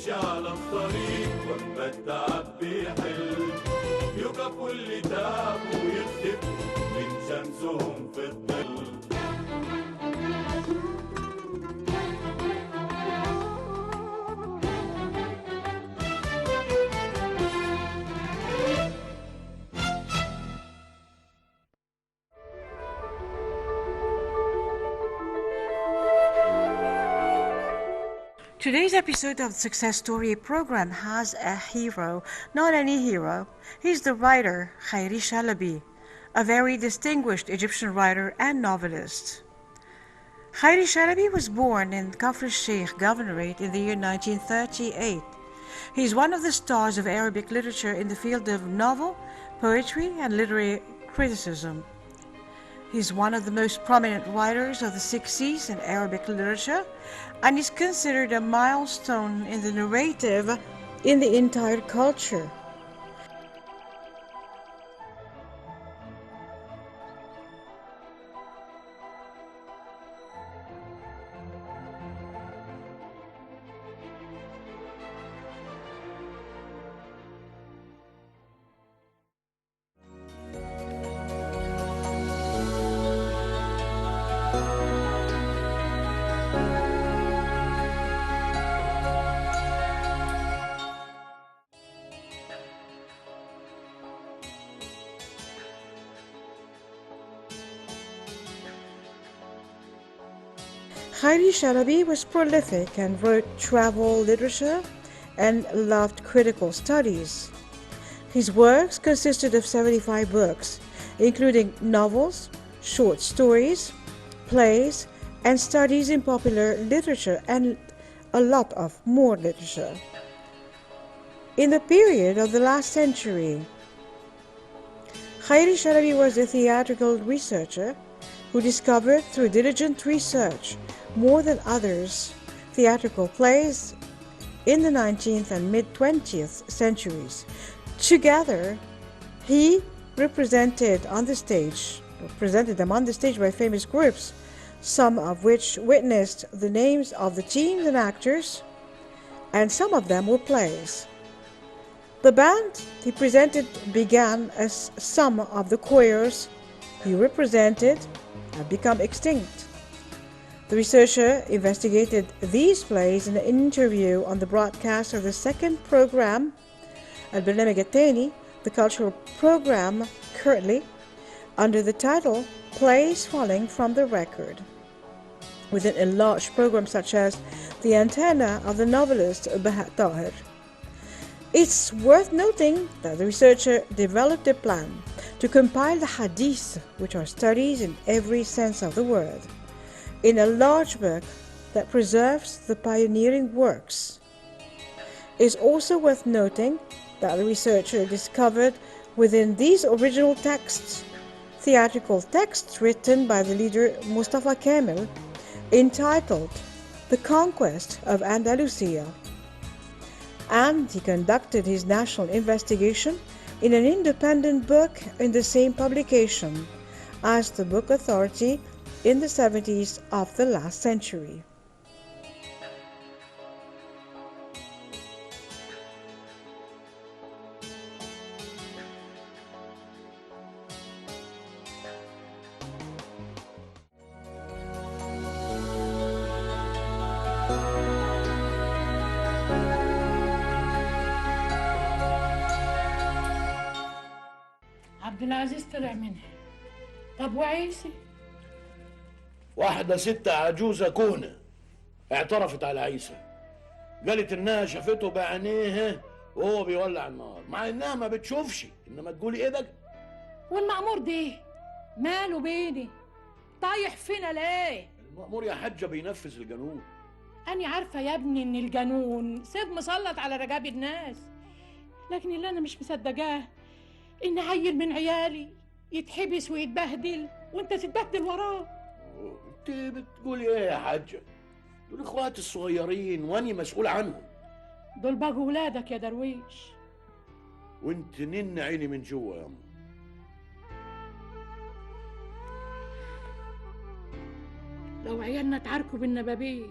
نمشي على الطريق وما التعب بيحل، يقفوا اللي تعبوا ويختفوا من شمسهم في الظل. Today's episode of the Success Story program has a hero, not any hero. He's the writer Khairi Shalaby, a very distinguished Egyptian writer and novelist. Khairi Shalaby was born in Kafr Sheikh Governorate in the year 1938. He's one of the stars of Arabic literature in the field of novel, poetry, and literary criticism. He's one of the most prominent writers of the 60s in Arabic literature, and is considered a milestone in the narrative in the entire culture. Khairi Shalaby was prolific and wrote travel literature and loved critical studies. His works consisted of 75 books, including novels, short stories, plays, and studies in popular literature and a lot of more literature. In the period of the last century, Khairi Shalaby was a theatrical researcher who discovered through diligent research more than others theatrical plays in the 19th and mid-20th centuries. Together, he presented them on the stage by famous groups, some of which witnessed the names of the teams and actors, and some of them were plays. The band he presented began as some of the choirs he represented have become extinct. The researcher investigated these plays in an interview on the broadcast of the second program, البرنامج الثاني, the cultural program currently under the title Plays Falling from the Record, within a large program such as The Antenna of the novelist Bahat Tahir. It's worth noting that the researcher developed a plan to compile the hadith, which are studies in every sense of the word, in a large book that preserves the pioneering works. It's also worth noting that the researcher discovered within these original texts theatrical texts written by the leader Mustafa Kemal entitled The Conquest of Andalusia, and he conducted his national investigation in an independent book in the same publication as the Book Authority in the 70s of the last century. عبد العزيز طلع منها. طب وعيسى؟ واحدة ست عجوزة كهنة اعترفت على عيسى، قالت انها شافته بعينيها وهو بيولع النار، مع انها ما بتشوفش. انما تقولي ايه بقى؟ والمأمور ده ماله بيني؟ طايح فينا ليه؟ المأمور يا حجة بينفذ القانون. أني عارفة يا ابني إن القانون سيف مسلط على رقاب الناس، لكن اللي أنا مش مصدقاه إن عيل من عيالي يتحبس ويتبهدل وأنت تتبهدل وراه. انت بتقولي ايه يا حجة؟ دول اخواتي الصغيرين واني مسؤول عنهم. دول بقوا ولادك يا درويش. وانت نن عيني من جوا يا أم. لو عيالنا اتعاركوا بالنبابيت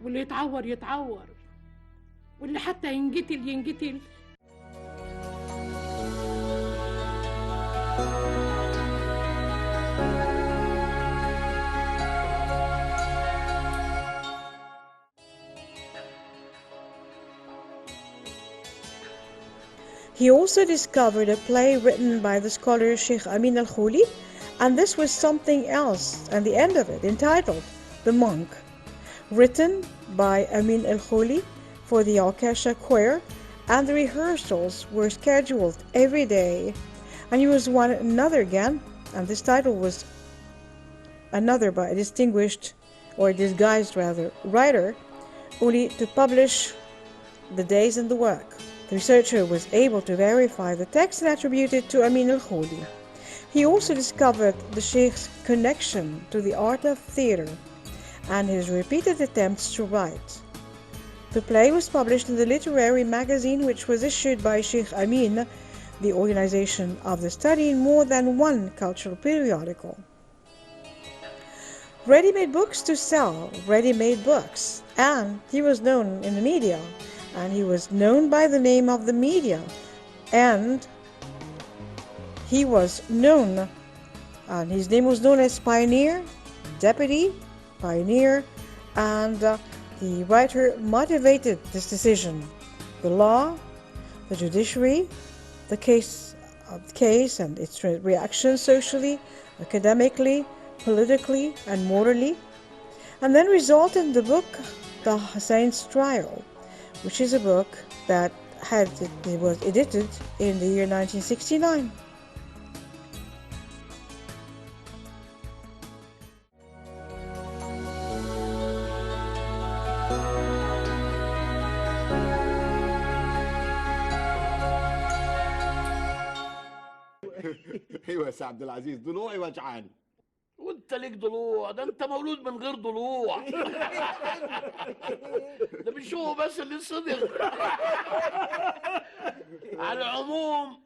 واللي يتعور يتعور، واللي حتى ينقتل ينقتل. He also discovered a play written by the scholar Sheikh Amin al-Khuli, and this was something else at the end of it, entitled The Monk, written by Amin al-Khuli for the Al-Kasha choir, and the rehearsals were scheduled every day. And he was another again, and this title was another by a distinguished, or disguised rather, writer, only to publish the days and the work. The researcher was able to verify the text and attribute it to Amin al-Khuli. He also discovered the Sheikh's connection to the art of theater and his repeated attempts to write. The play was published in the literary magazine, which was issued by Sheikh Amin, the organization of the study, in more than one cultural periodical. Ready-made books to sell, ready-made books, and he was known in the media, and he was known by the name of the media, and he was known, and his name was known as Pioneer, Deputy Pioneer, and the writer motivated this decision. The law, the judiciary, the case and its reaction socially, academically, politically, and morally, and then resulted in the book The Hussein's Trial, which is a book that it was edited in the year 1969. ايوه يا سي عبد العزيز، ضلوعي وجعاني. وانت ليك ضلوع؟ ده انت مولود من غير ضلوع. ده مش هو بس اللي صدق. على العموم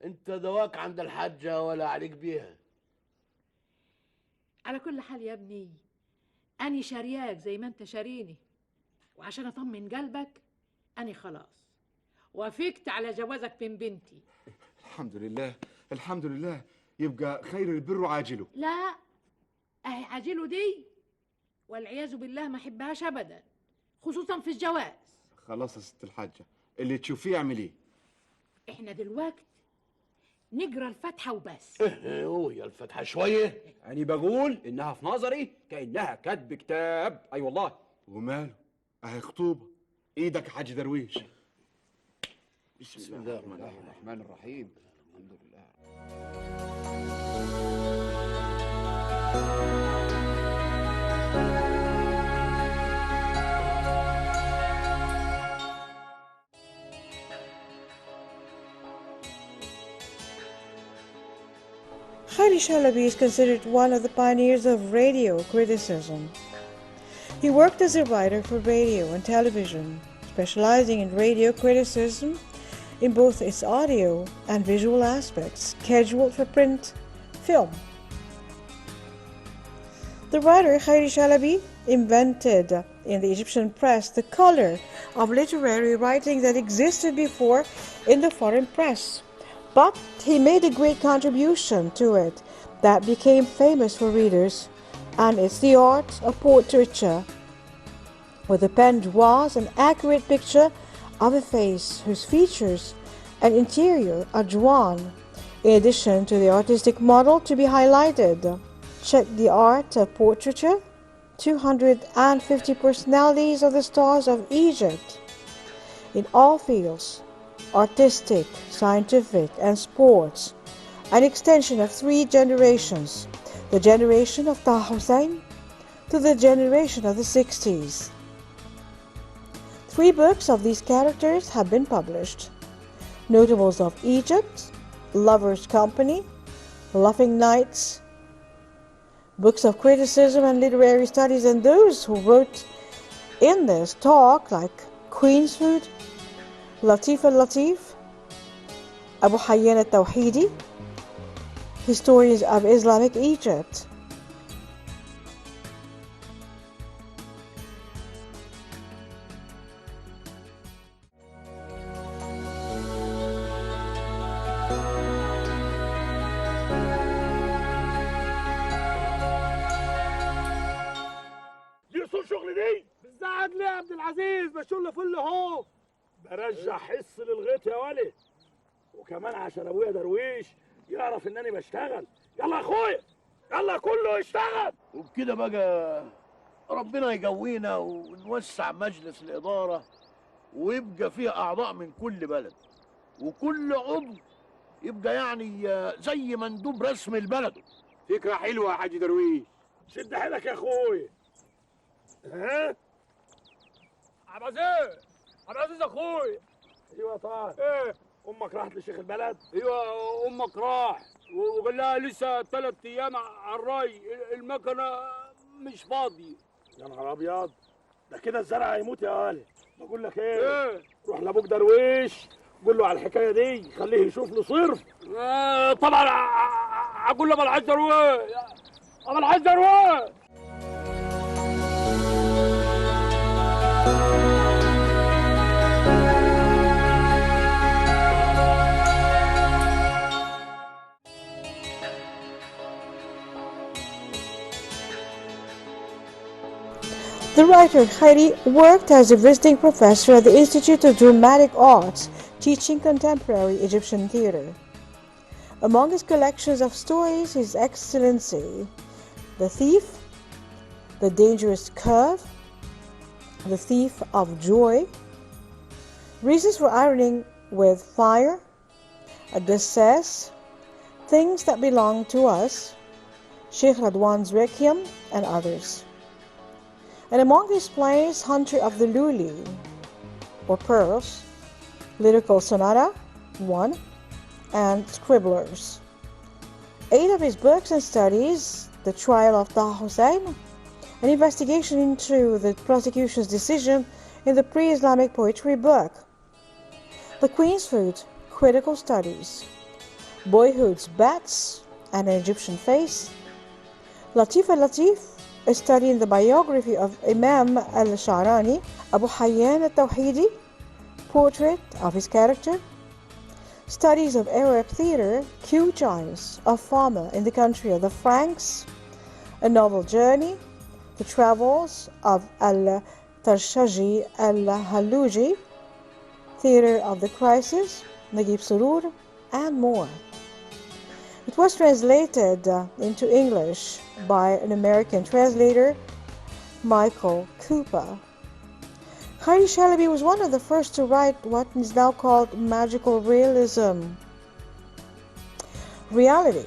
انت دواك عند الحاجة ولا عليك بيها. على كل حال يا ابني، أني شارياك زي ما أنت شاريني، وعشان أطمن قلبك أني خلاص وافقت على جوازك من بنتي. الحمد لله الحمد لله، يبقى خير البر عاجله. لا، أهي عاجله دي والعياذ بالله ما أحبهاش أبدا، خصوصا في الجواز. خلاص يا ست الحاجة، اللي تشوفيه اعمليه. إحنا دلوقتي نقرا الفاتحة وبس. هو يا الفاتحة شوية؟ أنا بقول إنها في نظري كأنها كتب كتاب. أي والله. وماله؟ أهي خطوبة. إيدك يا حاج درويش. بسم الله الرحمن الرحيم. الحمد لله. Khairi Shalabi is considered one of the pioneers of radio criticism. He worked as a writer for radio and television, specializing in radio criticism in both its audio and visual aspects, scheduled for print, film. The writer Khairi Shalabi invented in the Egyptian press the color of literary writing that existed before in the foreign press. But he made a great contribution to it that became famous for readers, and it's the art of portraiture, where the pen draws an accurate picture of a face whose features and interior are drawn, in addition to the artistic model to be highlighted. Check the art of portraiture, 250 personalities of the stars of Egypt in all fields, artistic, scientific, and sports, an extension of 3 generations, the generation of Taha Hussein to the generation of the 60s. 3 books of these characters have been published: Notables of Egypt, Lovers' Company, Laughing Nights, books of criticism and literary studies, and those who wrote in this talk like Queensfood, Latif al-Latif, Abu Hayyan al-Tawhidi, Historians of Islamic Egypt. ارجع حس للغيط يا ولد، وكمان عشان ابويا درويش يعرف انني بشتغل. يلا يا اخويا، يلا كله يشتغل. وبكده بقى ربنا يقوينا ونوسع مجلس الاداره ويبقى فيه اعضاء من كل بلد، وكل عضو يبقى يعني زي مندوب رسم البلد. فكرة حلوة يا حاج درويش. شد حيلك يا اخويا. ها عبد العزيز، عبد العزيز اخويا. ايوه طارق. ايه؟ امك راحت لشيخ البلد؟ ايوه امك راح وقال لها لسه 3 ايام على الري، المكنه مش فاضيه. يا نهار ابيض، ده كده الزرع هيموت يا ولد. بقول لك ايه؟ ايه؟ روح لابوك درويش قول له على الحكايه دي، خليه يشوف له صرف. طبعا اقول له ابو الحاج درويش، ابو الحاج درويش. The writer Khairi worked as a visiting professor at the Institute of Dramatic Arts, teaching contemporary Egyptian theater. Among his collections of stories, His Excellency, The Thief, The Dangerous Curve, The Thief of Joy, Reasons for Ironing with Fire, Odysseus, Things That Belong to Us, Sheikh Radwan's Requiem, and others. And among his plays, Hunter of the Luli, or Pearls, Lyrical Sonata 1, and Scribblers. 8 of his books and studies, The Trial of Taha Hussein, an investigation into the prosecution's decision in the pre-Islamic poetry book, The Queen's Food, Critical Studies, Boyhood's Bats and an Egyptian Face, Latif al-Latif, a study in the biography of Imam al-Sha'rani, Abu Hayyan al-Tawhidi, portrait of his character, studies of Arab theater, Q Giles, a farmer in the country of the Franks, a novel journey, the travels of al-Tarshaji al-Haluji, theater of the crisis, Naguib Surur, and more. It was translated into English by an American translator, Michael Cooper. Khairi Shalabi was one of the first to write what is now called magical realism. Reality,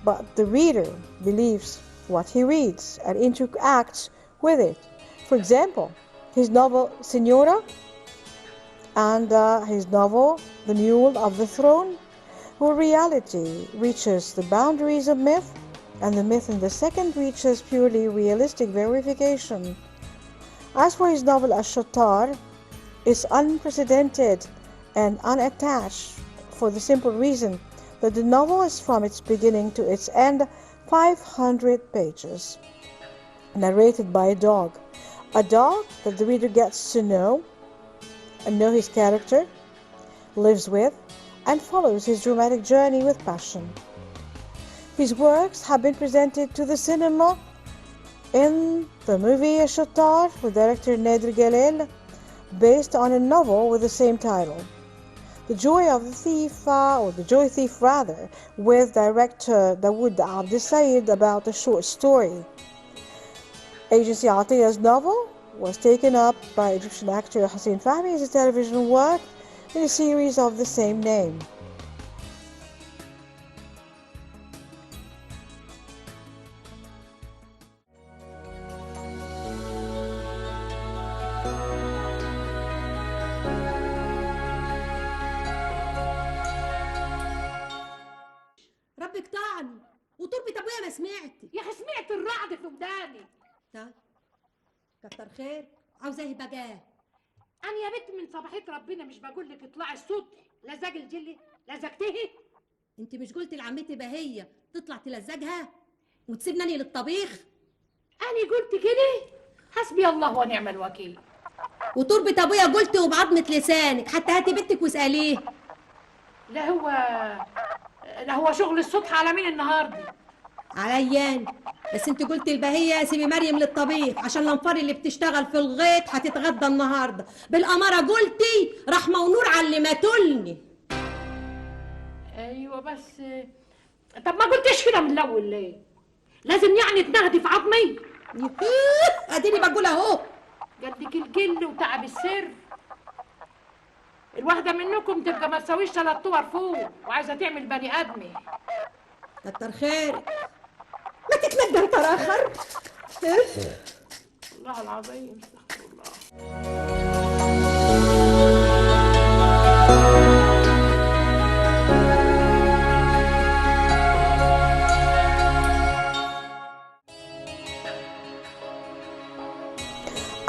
but the reader believes what he reads and interacts with it. For example, his novel Signora and his novel The Mule of the Throne, where reality reaches the boundaries of myth, and the myth in the second reaches purely realistic verification. As for his novel Ash-Shattar, it's unprecedented and unattached for the simple reason that the novel is from its beginning to its end 500 pages, narrated by a dog that the reader gets to know and know his character, lives with, and follows his dramatic journey with passion. His works have been presented to the cinema in the movie Ash-Shattar with director Nader Galel, based on a novel with the same title. The Joy of the Thief, or The Joy Thief rather, with director Dawood Abdel Said, about a short story. Agency Atiya's novel was taken up by Egyptian actor Hussein Fahmy as a television work in a series of the same name. ربك طعني وتربة ابويا ما سمعتي. يا اخي سمعت الرعد في وداني. طيب كتر خير، عاوزاه ايه بقى؟ انا يا بنت من صباحيه ربنا مش بقول لك اطلعي الصوت لزاج الجلي لزجتيه. انت مش قلت لعمتي بهيه تطلع تلزجها وتسيبني أنا للطبيخ؟ انا قلت كده؟ حسبي الله ونعم الوكيل. وتربة ابويا قلت وبعضمة لسانك، حتى هاتي بنتك واساليه. لا هو شغل الصبح على مين النهارده؟ عليان، بس انت قلت البهيه سيبي مريم للطبيخ عشان الانفار اللي بتشتغل في الغيط هتتغدى النهارده. بالاماره قلتي رحمه ونور حماتولني. ايوه بس طب ما قلتش كده من الاول ليه؟ لازم يعني تنهدي في عظمي. اديني بقول اهو. قدك الجل وتعب السر. الواحده منكم تبقى ما تساويش 3 طور فوق وعايزه تعمل بني ادمي. كتر خيرك. ما تتنجر تراخر. والله العظيم استغفر الله.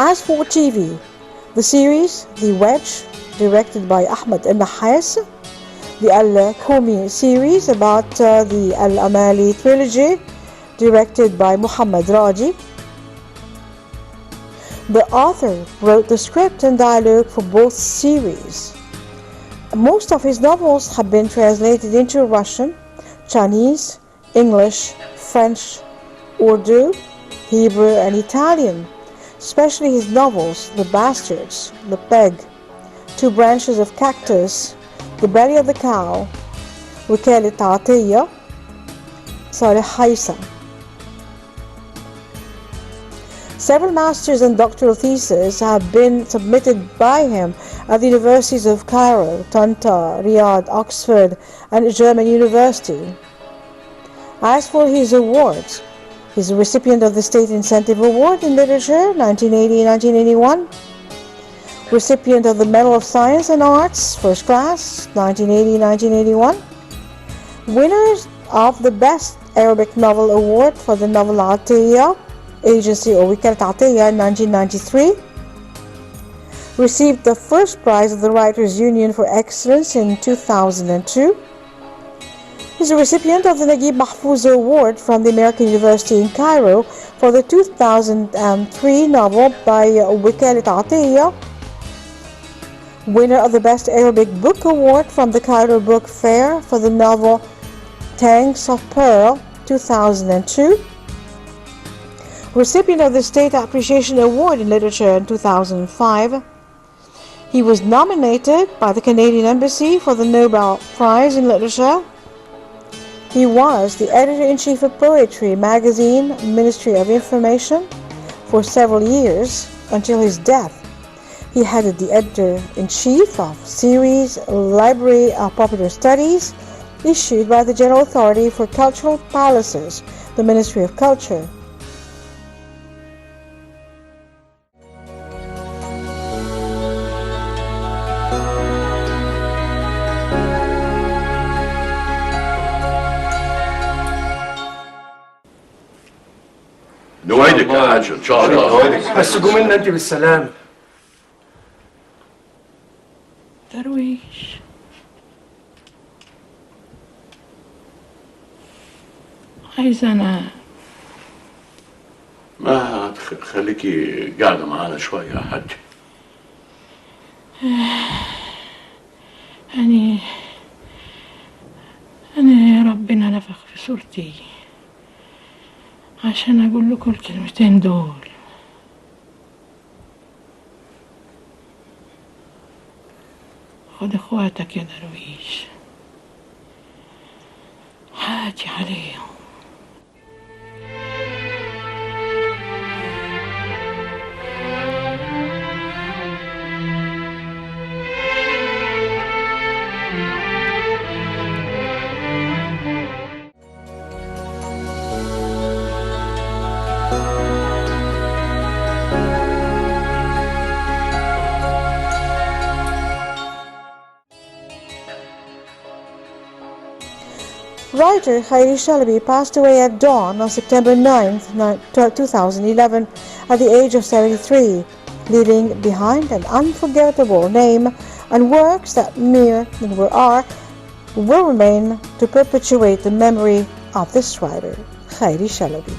As for TV, the series The Wedge, directed by Ahmed Nahas, the Al-Komi series about the Al-Amali trilogy, directed by Muhammad Raji. The author wrote the script and dialogue for both series. Most of his novels have been translated into Russian, Chinese, English, French, Urdu, Hebrew, and Italian. Especially his novels, The Bastards, The Peg, Two Branches of Cactus, The Belly of the Cow, وكالة عطية, Saleh Haisa. Several master's and doctoral theses have been submitted by him at the universities of Cairo, Tanta, Riyadh, Oxford, and German University. As for his awards, he's a recipient of the State Incentive Award in Literature, 1980-1981, recipient of the Medal of Science and Arts, First Class, 1980-1981, winners of the Best Arabic Novel Award for the Novel Atiyya Agency or Wikalat Atiyya in 1993, received the first prize of the Writers' Union for Excellence in 2002, is a recipient of the Naguib Mahfouz Award from the American University in Cairo for the 2003 novel by Wikalat Atiyya, winner of the Best Arabic Book Award from the Cairo Book Fair for the novel Tanks of Pearl, 2002, recipient of the State Appreciation Award in Literature in 2005. He was nominated by the Canadian Embassy for the Nobel Prize in Literature. He was the editor-in-chief of Poetry magazine, Ministry of Information, for several years until his death. He headed the editor-in-chief of series Library of Popular Studies, issued by the General Authority for Cultural Palaces, the Ministry of Culture. نوعدك يا حاج ان شاء الله. بس قوم لنا انت بالسلام. درويش عايزة أنا ما خليكي قاعدة معانا شوية يا حاج. أنا ربنا نفخ في صورتي عشان أقول لكم الكلمتين دول. خد اخواتك يا درويش، حاجي عليهم. Writer Khairi Shalaby passed away at dawn on September 9, 2011, at the age of 73, leaving behind an unforgettable name and works that will remain to perpetuate the memory of this writer, Khairi Shalaby.